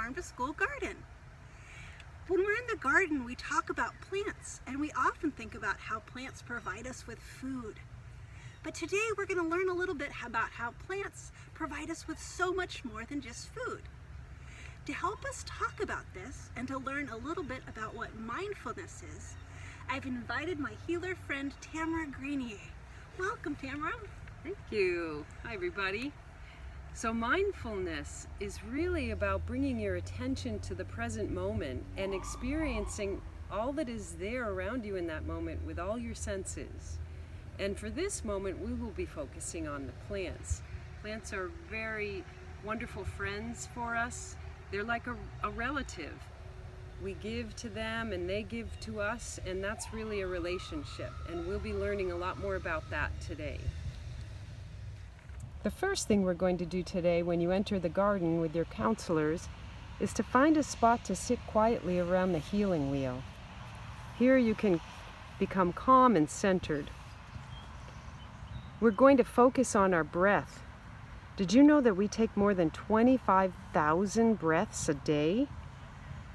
farm to school garden. When we're in the garden, we talk about plants, and we often think about how plants provide us with food. But today we're going to learn a little bit about how plants provide us with so much more than just food. To help us talk about this and to learn a little bit about what mindfulness is, I've invited my healer friend Tamara Grenier. Welcome, Tamara. Thank you. Hi, everybody. So mindfulness is really about bringing your attention to the present moment and experiencing all that is there around you in that moment with all your senses. And for this moment, we will be focusing on the plants. Plants are very wonderful friends for us. They're like a relative. We give to them and they give to us, and that's really a relationship. And we'll be learning a lot more about that today. The first thing we're going to do today when you enter the garden with your counselors is to find a spot to sit quietly around the healing wheel. Here you can become calm and centered. We're going to focus on our breath. Did you know that we take more than 25,000 breaths a day?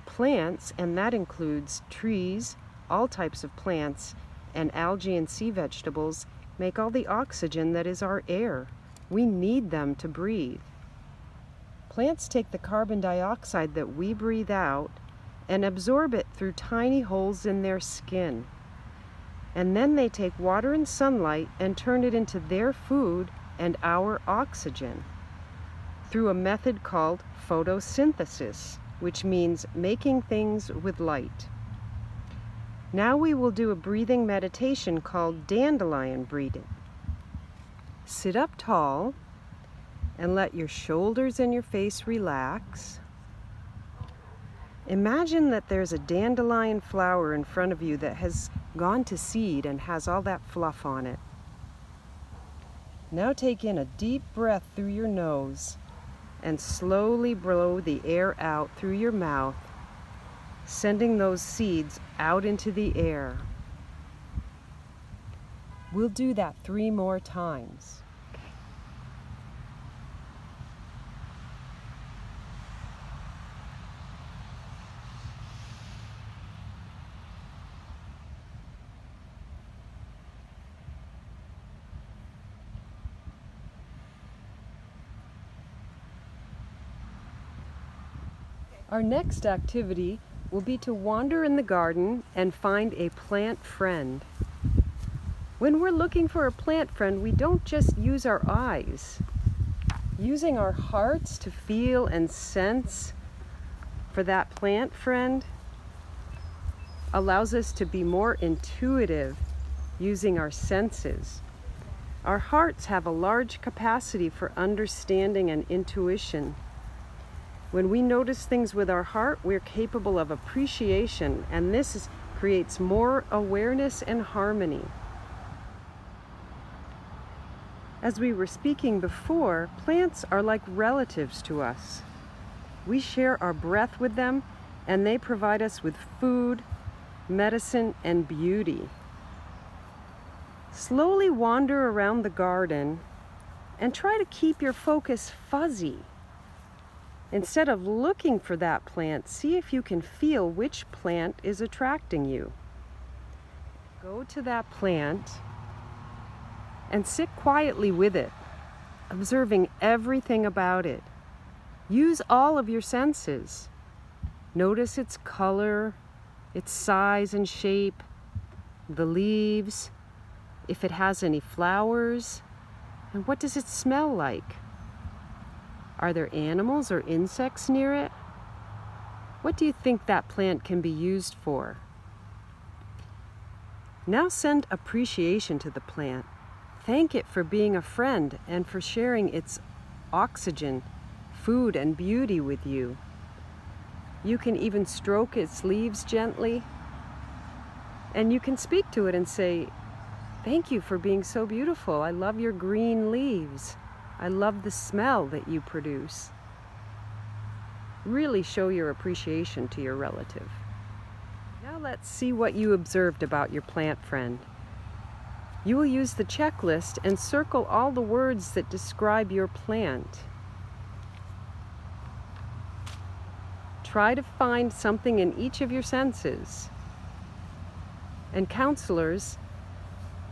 Plants, and that includes trees, all types of plants, and algae and sea vegetables, make all the oxygen that is our air. We need them to breathe. Plants take the carbon dioxide that we breathe out and absorb it through tiny holes in their skin. And then they take water and sunlight and turn it into their food and our oxygen through a method called photosynthesis, which means making things with light. Now we will do a breathing meditation called dandelion breathing. Sit up tall and let your shoulders and your face relax. Imagine that there's a dandelion flower in front of you that has gone to seed and has all that fluff on it. Now take in a deep breath through your nose and slowly blow the air out through your mouth, sending those seeds out into the air. We'll do that 3 more times. Our next activity will be to wander in the garden and find a plant friend. When we're looking for a plant friend, we don't just use our eyes. Using our hearts to feel and sense for that plant friend allows us to be more intuitive using our senses. Our hearts have a large capacity for understanding and intuition. When we notice things with our heart, we're capable of appreciation, and this creates more awareness and harmony. As we were speaking before, plants are like relatives to us. We share our breath with them, and they provide us with food, medicine, and beauty. Slowly wander around the garden and try to keep your focus fuzzy. Instead of looking for that plant, see if you can feel which plant is attracting you. Go to that plant and sit quietly with it, observing everything about it. Use all of your senses. Notice its color, its size and shape, the leaves, if it has any flowers, and what does it smell like? Are there animals or insects near it? What do you think that plant can be used for? Now send appreciation to the plant. Thank it for being a friend and for sharing its oxygen, food, and beauty with you. You can even stroke its leaves gently, and you can speak to it and say, "Thank you for being so beautiful. I love your green leaves. I love the smell that you produce." Really show your appreciation to your relative. Now let's see what you observed about your plant friend. You will use the checklist and circle all the words that describe your plant. Try to find something in each of your senses. And counselors,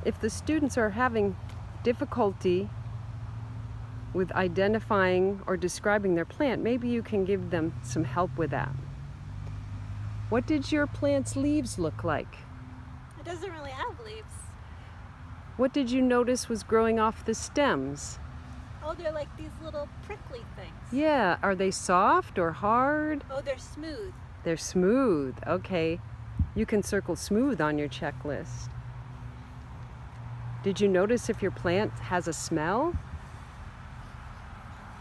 if the students are having difficulty with identifying or describing their plant, maybe you can give them some help with that. What did your plant's leaves look like? It doesn't really have leaves. What did you notice was growing off the stems? Oh, they're like these little prickly things. Yeah, are they soft or hard? Oh, they're smooth. They're smooth. Okay, you can circle smooth on your checklist. Did you notice if your plant has a smell?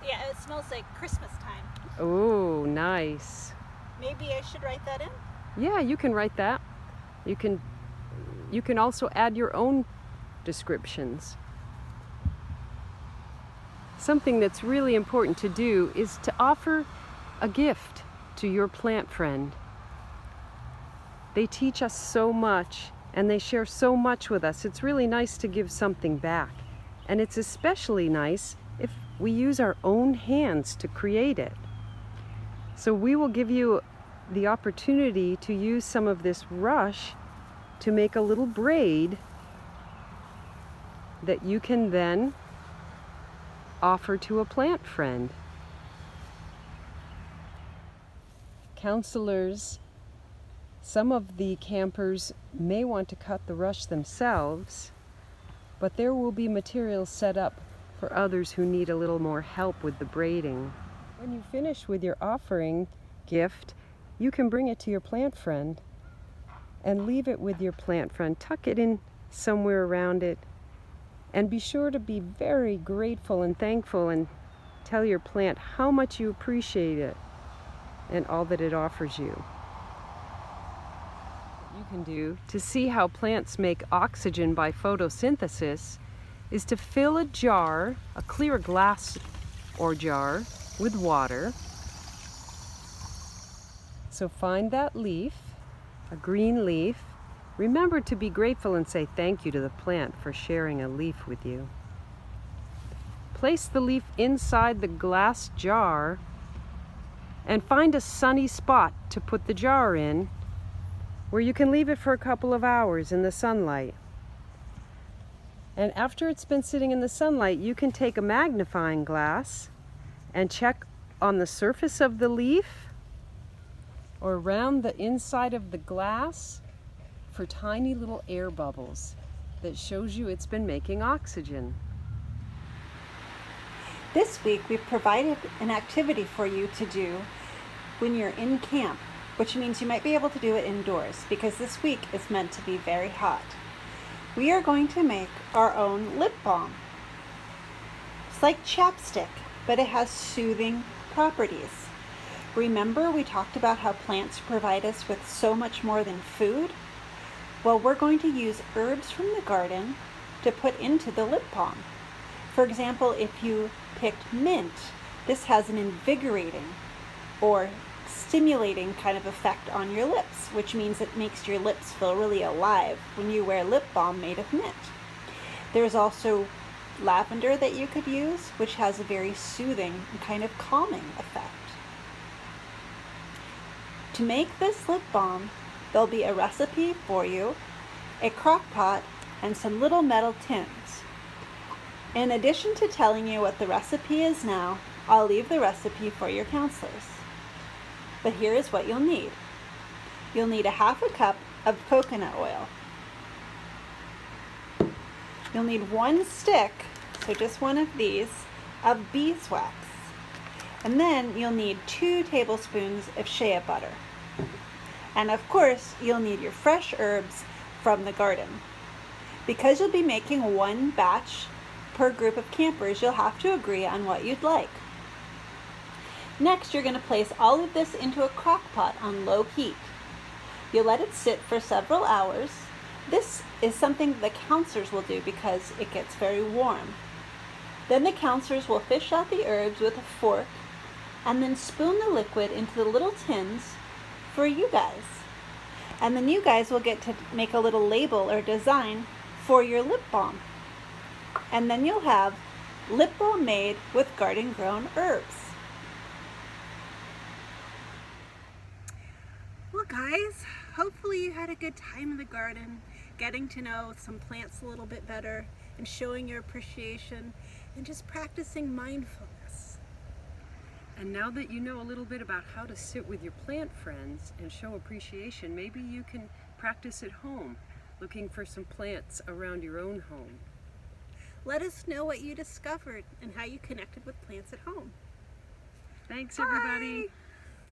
Yeah, it smells like Christmas time. Oh, nice. Maybe I should write that in? Yeah, you can write that. You can also add your own descriptions. Something that's really important to do is to offer a gift to your plant friend. They teach us so much and they share so much with us. It's really nice to give something back. And it's especially nice if we use our own hands to create it. So we will give you the opportunity to use some of this rush to make a little braid that you can then offer to a plant friend. Counselors, some of the campers may want to cut the rush themselves, but there will be materials set up for others who need a little more help with the braiding. When you finish with your offering gift, you can bring it to your plant friend and leave it with your plant friend. Tuck it in somewhere around it, and be sure to be very grateful and thankful and tell your plant how much you appreciate it and all that it offers you. What you can do to see how plants make oxygen by photosynthesis is to fill a jar, a clear glass or jar, with water. So find that leaf, a green leaf. Remember to be grateful and say thank you to the plant for sharing a leaf with you. Place the leaf inside the glass jar and find a sunny spot to put the jar in where you can leave it for a couple of hours in the sunlight. And after it's been sitting in the sunlight, you can take a magnifying glass and check on the surface of the leaf or around the inside of the glass for tiny little air bubbles that shows you it's been making oxygen. This week we've provided an activity for you to do when you're in camp, which means you might be able to do it indoors because this week is meant to be very hot. We are going to make our own lip balm. It's like chapstick, but it has soothing properties. Remember we talked about how plants provide us with so much more than food? Well, we're going to use herbs from the garden to put into the lip balm. For example, if you picked mint, this has an invigorating or stimulating kind of effect on your lips, which means it makes your lips feel really alive when you wear lip balm made of mint. There's also lavender that you could use, which has a very soothing and kind of calming effect. To make this lip balm, there'll be a recipe for you, a crock pot, and some little metal tins. In addition to telling you what the recipe is now, I'll leave the recipe for your counselors. But here is what you'll need. You'll need a half a cup of coconut oil. You'll need one stick, so just one of these, of beeswax. And then you'll need 2 tablespoons of shea butter. And of course, you'll need your fresh herbs from the garden. Because you'll be making one batch per group of campers, you'll have to agree on what you'd like. Next, you're going to place all of this into a crock pot on low heat. You'll let it sit for several hours. This is something the counselors will do because it gets very warm. Then the counselors will fish out the herbs with a fork and then spoon the liquid into the little tins for you guys. And then you guys will get to make a little label or design for your lip balm. And then you'll have lip balm made with garden grown herbs. guys. Hopefully you had a good time in the garden, getting to know some plants a little bit better and showing your appreciation and just practicing mindfulness. And now that you know a little bit about how to sit with your plant friends and show appreciation, maybe you can practice at home, looking for some plants around your own home. Let us know what you discovered and how you connected with plants at home. Thanks, Bye. everybody.